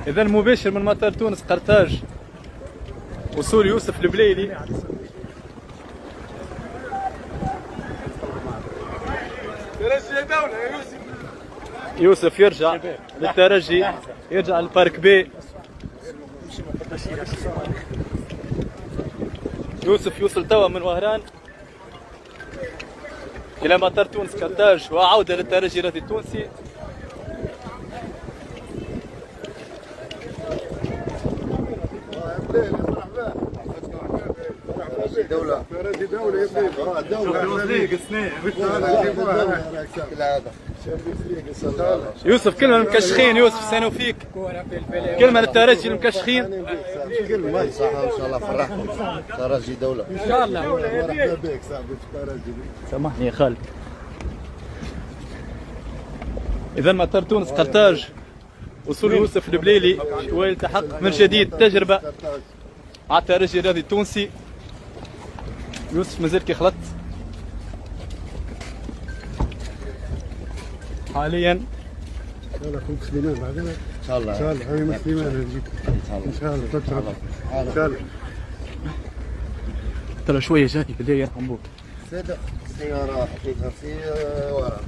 إذا مباشر من مطار تونس قرطاج، وصول يوسف البليلي. يوسف يرجع للترجي، يرجع للبارك بي. يوسف يوصل توا من وهران إلى مطار تونس قرطاج، وعودة للترجي الرياضي التونسي. دولة يوسف كلمة للمكشخين. يوسف سنوفيك كلمة للترجي المكشخين. كلمة صحة إن شاء الله فرحكم. ترجي دولة إن شاء الله. مرحبا بك صاحبي الترجي. سامحني يا خالد. إذا مطار تونس قرطاج، وصول يوسف البليلي ويلتحق من جديد تجربة على الترجي الرياضي التونسي. يوسف مازال كيخلط حاليا. ان شاء الله اخوك سليمان بعدين إن شاء الله. ان شاء الله حبيبي سليمان نجيك ان شاء الله تتعب ان شاء الله. ترى شوية جاي بداية يرحم بوك. صدق السيارة حطيتها في ورا.